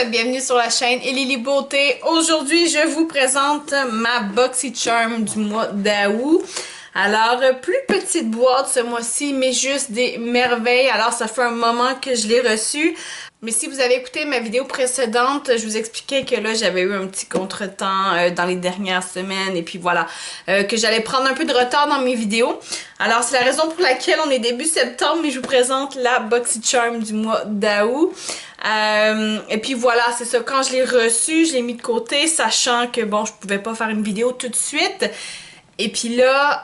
bienvenue sur la chaîne Lily Beauté. Aujourd'hui, je vous présente ma BoxyCharm du mois d'août. Alors, plus petite boîte ce mois-ci, mais juste des merveilles. Alors, ça fait un moment que je l'ai reçue. Mais si vous avez écouté ma vidéo précédente, je vous expliquais que là, j'avais eu un petit contretemps dans les dernières semaines. Et puis voilà, que j'allais prendre un peu de retard dans mes vidéos. Alors, c'est la raison pour laquelle on est début septembre, mais je vous présente la BoxyCharm du mois d'août. Et puis voilà, c'est ça. Quand je l'ai reçue, je l'ai mis de côté, sachant que bon, je pouvais pas faire une vidéo tout de suite. Et puis là,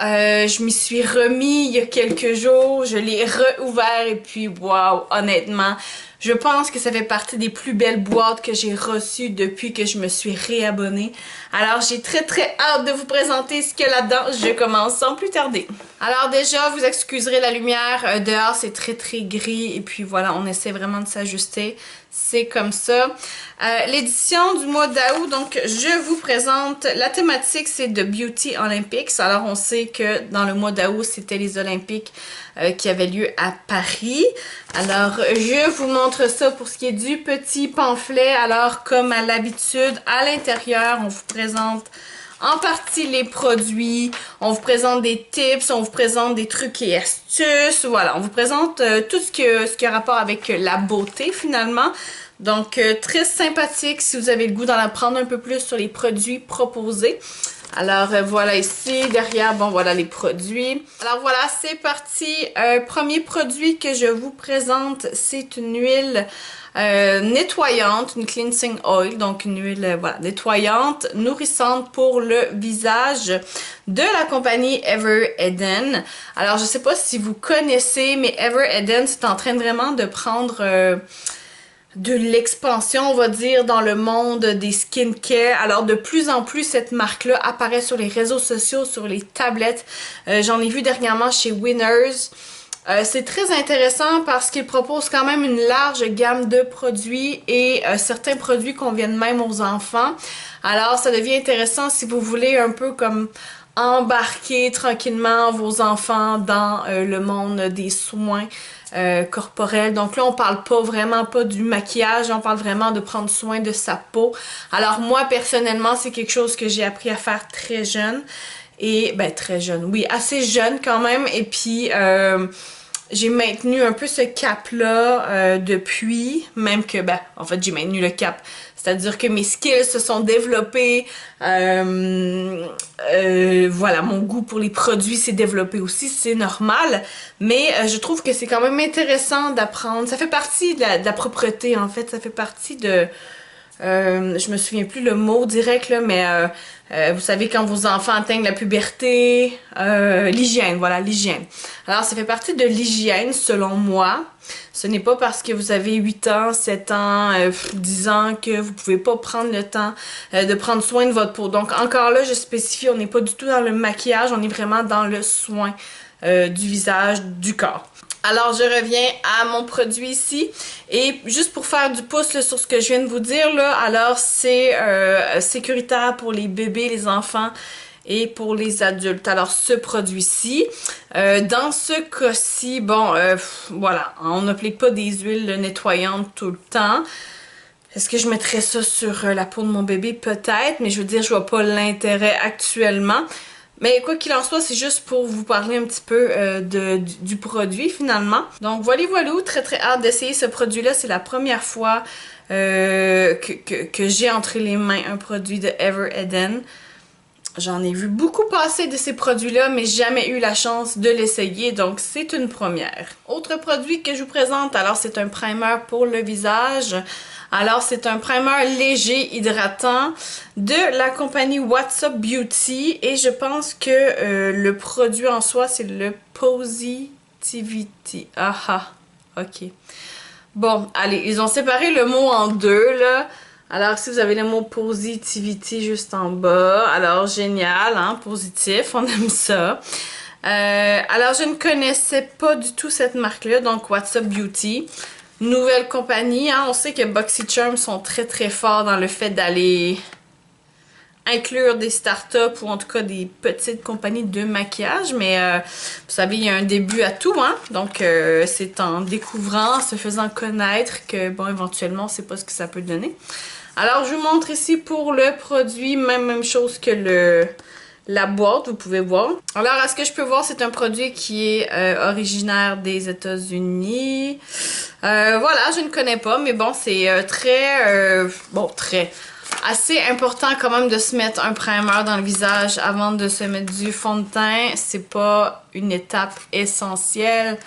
je m'y suis remis il y a quelques jours, je l'ai rouvert et puis waouh, honnêtement, je pense que ça fait partie des plus belles boîtes que j'ai reçues depuis que je me suis réabonnée. Alors j'ai très hâte de vous présenter ce qu'il y a là-dedans. Je commence sans plus tarder. Alors déjà, vous excuserez la lumière, dehors c'est très gris et puis voilà, on essaie vraiment de s'ajuster. C'est comme ça. L'édition du mois d'août, donc je vous présente, la thématique c'est de Beauty Olympics. Alors on sait que dans le mois d'août c'était les Olympiques qui avaient lieu à Paris. Alors je vous montre ça pour ce qui est du petit pamphlet. Alors comme à l'habitude, à l'intérieur on vous présente en partie les produits, on vous présente des tips, on vous présente des trucs et astuces, voilà, on vous présente tout ce qui a rapport avec la beauté finalement. Donc très sympathique si vous avez le goût d'en apprendre un peu plus sur les produits proposés. Alors voilà ici, derrière, bon voilà les produits. Alors voilà, c'est parti. Premier produit que je vous présente, c'est une huile nettoyante, une cleansing oil, donc une huile voilà, nettoyante, nourrissante pour le visage de la compagnie Ever Eden. Alors je sais pas si vous connaissez, mais Ever Eden c'est en train vraiment de prendre de l'expansion, on va dire, dans le monde des skincare. Alors, de plus en plus, cette marque-là apparaît sur les réseaux sociaux, sur les tablettes. J'en ai vu dernièrement chez Winners. C'est très intéressant parce qu'ils proposent quand même une large gamme de produits et certains produits conviennent même aux enfants. Alors, ça devient intéressant si vous voulez un peu comme embarquer tranquillement vos enfants dans le monde des soins corporels. Donc là, on parle vraiment pas du maquillage, on parle vraiment de prendre soin de sa peau. Alors moi, personnellement, c'est quelque chose que j'ai appris à faire très jeune. Et, ben très jeune, oui, assez jeune quand même. Et puis, j'ai maintenu un peu ce cap-là depuis, même que, ben, en fait, j'ai maintenu le cap. C'est-à-dire que mes skills se sont développés, voilà, mon goût pour les produits s'est développé aussi, c'est normal. Mais je trouve que c'est quand même intéressant d'apprendre. Ça fait partie de la propreté, en fait, ça fait partie de... je me souviens plus le mot direct, là, mais vous savez quand vos enfants atteignent la puberté, l'hygiène, voilà, l'hygiène. Alors ça fait partie de l'hygiène selon moi. Ce n'est pas parce que vous avez 8 ans, 7 ans, 10 ans que vous pouvez pas prendre le temps de prendre soin de votre peau. Donc encore là, je spécifie, on n'est pas du tout dans le maquillage, on est vraiment dans le soin du visage, du corps. Alors, je reviens à mon produit ici. Et juste pour faire du pouce là, sur ce que je viens de vous dire, là, alors c'est sécuritaire pour les bébés, les enfants et pour les adultes. Alors, ce produit-ci, dans ce cas-ci, bon, voilà, on n'applique pas des huiles nettoyantes tout le temps. Est-ce que je mettrais ça sur la peau de mon bébé? Peut-être, mais je veux dire, je vois pas l'intérêt actuellement. Mais quoi qu'il en soit, c'est juste pour vous parler un petit peu du produit finalement. Donc voilà, très hâte d'essayer ce produit-là. C'est la première fois que j'ai entre les mains un produit de Ever Eden. J'en ai vu beaucoup passer de ces produits-là, mais jamais eu la chance de l'essayer, donc c'est une première. Autre produit que je vous présente, alors c'est un primer pour le visage. Alors c'est un primer léger, hydratant de la compagnie What's Up Beauty et je pense que le produit en soi c'est le Positivity. Ah, ok. Bon, allez, ils ont séparé le mot en deux là. Alors, si vous avez le mot Positivity juste en bas, alors génial, hein, positif, on aime ça. Alors, je ne connaissais pas du tout cette marque-là, donc What's Up Beauty. Nouvelle compagnie, hein, on sait que BoxyCharm sont très forts dans le fait d'aller inclure des startups ou en tout cas des petites compagnies de maquillage, mais vous savez, il y a un début à tout, hein? Donc c'est en découvrant, se faisant connaître que, bon, éventuellement, on sait pas ce que ça peut donner. Alors, je vous montre ici pour le produit, même chose que la boîte, vous pouvez voir. Alors, à ce que je peux voir, c'est un produit qui est originaire des États-Unis. Voilà, je ne connais pas, mais bon, c'est assez important quand même de se mettre un primer dans le visage avant de se mettre du fond de teint. C'est pas une étape essentielle,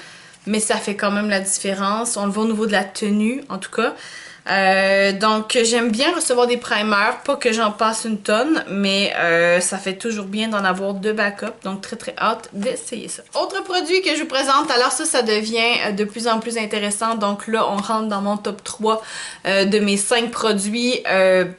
mais ça fait quand même la différence. On le voit au niveau de la tenue, en tout cas. Donc j'aime bien recevoir des primers, pas que j'en passe une tonne, mais ça fait toujours bien d'en avoir deux backup, donc très hâte d'essayer ça. Autre produit que je vous présente, alors ça devient de plus en plus intéressant, donc là on rentre dans mon top 3 de mes 5 produits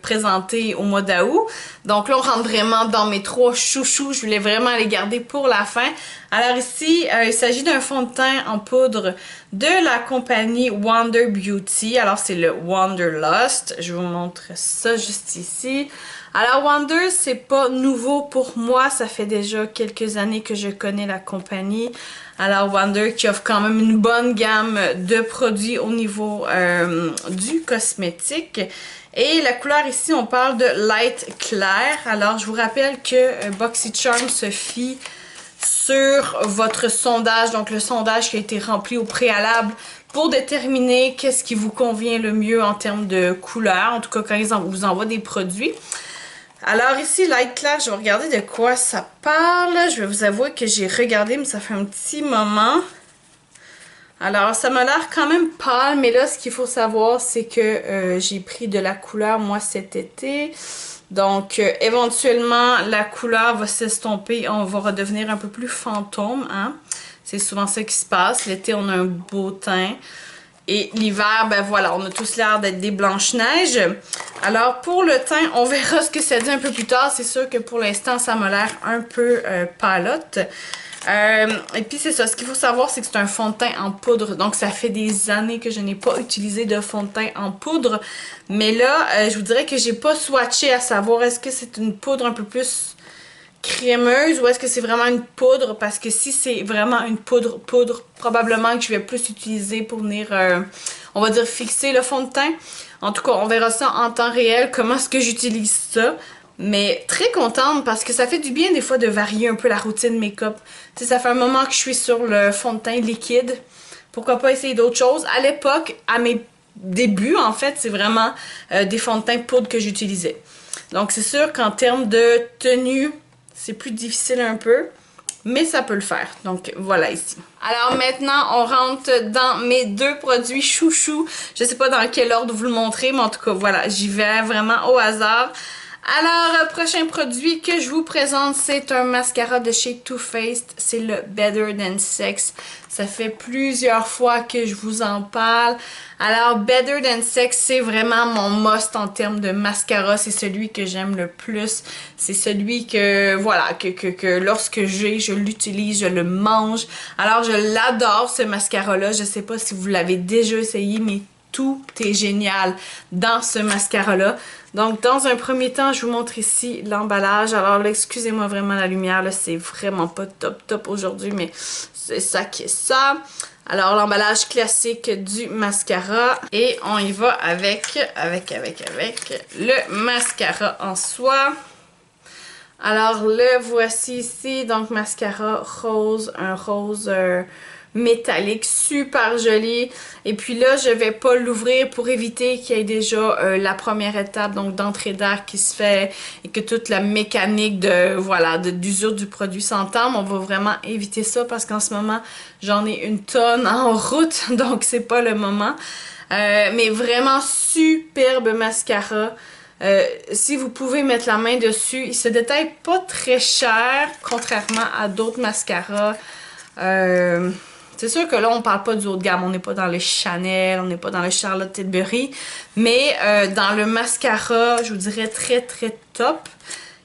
présentés au mois d'août. Donc là on rentre vraiment dans mes 3 chouchous, je voulais vraiment les garder pour la fin. Alors ici, il s'agit d'un fond de teint en poudre de la compagnie Wander Beauty. Alors c'est le Wanderlust. Je vous montre ça juste ici. Alors Wander, c'est pas nouveau pour moi. Ça fait déjà quelques années que je connais la compagnie. Alors Wander qui offre quand même une bonne gamme de produits au niveau du cosmétique. Et la couleur ici, on parle de light clair. Alors je vous rappelle que BoxyCharm se fie sur votre sondage, donc le sondage qui a été rempli au préalable pour déterminer qu'est-ce qui vous convient le mieux en termes de couleur, en tout cas quand ils vous envoient des produits. Alors ici, Light Clair, je vais regarder de quoi ça parle. Je vais vous avouer que j'ai regardé, mais ça fait un petit moment. Alors, ça m'a l'air quand même pâle, mais là, ce qu'il faut savoir, c'est que j'ai pris de la couleur, moi, cet été. Donc, éventuellement, la couleur va s'estomper, on va redevenir un peu plus fantôme, hein. C'est souvent ça qui se passe. L'été, on a un beau teint. Et l'hiver, ben voilà, on a tous l'air d'être des Blanches-Neiges. Alors, pour le teint, on verra ce que ça dit un peu plus tard. C'est sûr que pour l'instant, ça m'a l'air un peu pâlotte. Et puis c'est ça, ce qu'il faut savoir, c'est que c'est un fond de teint en poudre. Donc ça fait des années que je n'ai pas utilisé de fond de teint en poudre. Mais là, je vous dirais que j'ai pas swatché à savoir est-ce que c'est une poudre un peu plus crémeuse ou est-ce que c'est vraiment une poudre. Parce que si c'est vraiment une poudre, probablement que je vais plus utiliser pour venir, on va dire, fixer le fond de teint. En tout cas, on verra ça en temps réel, comment est-ce que j'utilise ça. Mais très contente parce que ça fait du bien des fois de varier un peu la routine make-up. Tu sais, ça fait un moment que je suis sur le fond de teint liquide. Pourquoi pas essayer d'autres choses? À l'époque, à mes débuts, en fait, c'est vraiment des fonds de teint poudre que j'utilisais. Donc c'est sûr qu'en termes de tenue, c'est plus difficile un peu. Mais ça peut le faire. Donc voilà ici. Alors maintenant, on rentre dans mes 2 produits chouchous. Je sais pas dans quel ordre vous le montrer, mais en tout cas, voilà, j'y vais vraiment au hasard. Alors, prochain produit que je vous présente, c'est un mascara de chez Too Faced. C'est le Better Than Sex. Ça fait plusieurs fois que je vous en parle. Alors, Better Than Sex, c'est vraiment mon must en termes de mascara. C'est celui que j'aime le plus. C'est celui que, voilà, que lorsque je l'utilise, je le mange. Alors, je l'adore, ce mascara-là. Je sais pas si vous l'avez déjà essayé, mais tout est génial dans ce mascara-là. Donc, dans un premier temps, je vous montre ici l'emballage. Alors là, excusez-moi vraiment la lumière, là, c'est vraiment pas top aujourd'hui, mais c'est ça qui est ça. Alors, l'emballage classique du mascara. Et on y va avec le mascara en soi. Alors, le voici ici. Donc, mascara rose, un rose métallique, super joli. Et puis là, je vais pas l'ouvrir pour éviter qu'il y ait déjà la première étape, donc d'entrée d'air qui se fait et que toute la mécanique de, voilà, d'usure du produit s'entame. On va vraiment éviter ça parce qu'en ce moment, j'en ai une tonne en route, donc c'est pas le moment. Mais vraiment superbe mascara. Si vous pouvez mettre la main dessus, il se détaille pas très cher, contrairement à d'autres mascaras. C'est sûr que là, on parle pas du haut de gamme. On n'est pas dans le Chanel, on n'est pas dans le Charlotte Tilbury. Mais dans le mascara, je vous dirais très top.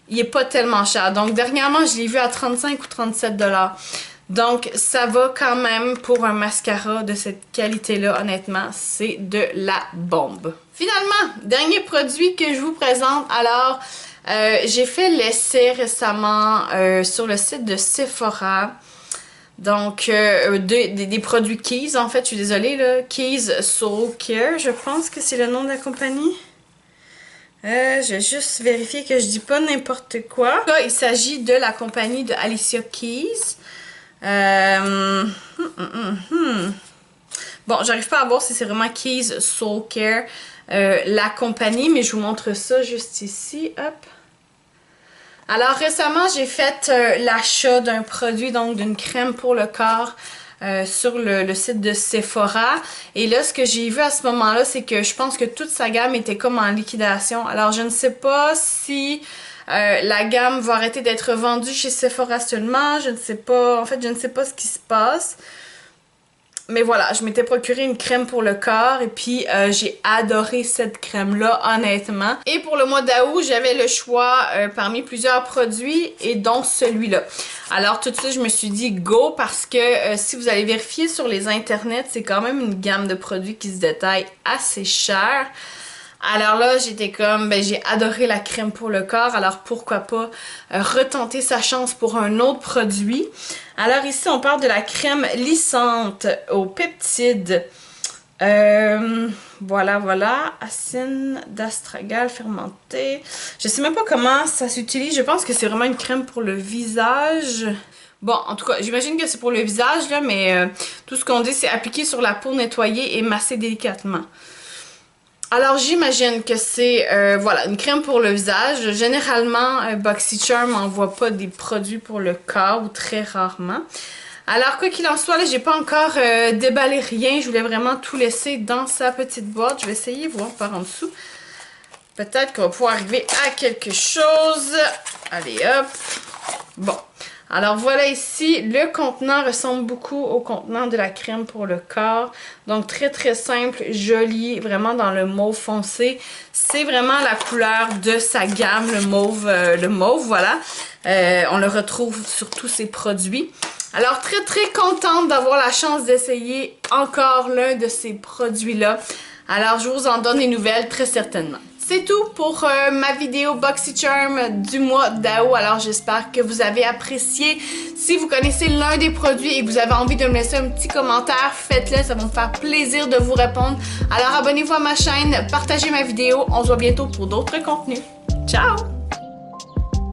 Il est pas tellement cher. Donc, dernièrement, je l'ai vu à 35 ou 37 $. Donc, ça va quand même pour un mascara de cette qualité-là, honnêtement. C'est de la bombe. Finalement, dernier produit que je vous présente. Alors, J'ai fait l'essai récemment sur le site de Sephora. Donc, des produits Keys, en fait, je suis désolée, là. Keys Soul Care, je pense que c'est le nom de la compagnie. Je vais juste vérifier que je dis pas n'importe quoi. Là, il s'agit de la compagnie de Alicia Keys. Bon, j'arrive pas à voir si c'est vraiment Keys Soul Care, la compagnie, mais je vous montre ça juste ici. Hop. Alors récemment, j'ai fait l'achat d'un produit, donc d'une crème pour le corps sur le site de Sephora. Et là, ce que j'ai vu à ce moment-là, c'est que je pense que toute sa gamme était comme en liquidation. Alors je ne sais pas si la gamme va arrêter d'être vendue chez Sephora seulement. Je ne sais pas, en fait, je ne sais pas ce qui se passe. Mais voilà, je m'étais procuré une crème pour le corps et puis j'ai adoré cette crème-là, honnêtement. Et pour le mois d'août, j'avais le choix parmi plusieurs produits et dont celui-là. Alors tout de suite, je me suis dit go parce que si vous allez vérifier sur les internets, c'est quand même une gamme de produits qui se détaille assez cher. Alors là, j'étais comme, ben j'ai adoré la crème pour le corps, alors pourquoi pas retenter sa chance pour un autre produit. Alors ici, on parle de la crème lissante aux peptides. Voilà, acine d'astragale fermentée. Je sais même pas comment ça s'utilise, je pense que c'est vraiment une crème pour le visage. Bon, en tout cas, j'imagine que c'est pour le visage, là, mais tout ce qu'on dit, c'est appliquer sur la peau, nettoyer et masser délicatement. Alors j'imagine que c'est voilà, une crème pour le visage. Généralement, BoxyCharm n'envoie pas des produits pour le corps ou très rarement. Alors quoi qu'il en soit, là, j'ai pas encore déballé rien. Je voulais vraiment tout laisser dans sa petite boîte. Je vais essayer de voir par en dessous. Peut-être qu'on va pouvoir arriver à quelque chose. Allez hop. Bon. Alors voilà ici, le contenant ressemble beaucoup au contenant de la crème pour le corps. Donc très très simple, joli, vraiment dans le mauve foncé. C'est vraiment la couleur de sa gamme, le mauve, voilà. On le retrouve sur tous ses produits. Alors très très contente d'avoir la chance d'essayer encore l'un de ces produits-là. Alors je vous en donne des nouvelles très certainement. C'est tout pour ma vidéo BoxyCharm du mois d'août. Alors j'espère que vous avez apprécié. Si vous connaissez l'un des produits et que vous avez envie de me laisser un petit commentaire, faites-le, ça va me faire plaisir de vous répondre. Alors abonnez-vous à ma chaîne, partagez ma vidéo. On se voit bientôt pour d'autres contenus. Ciao!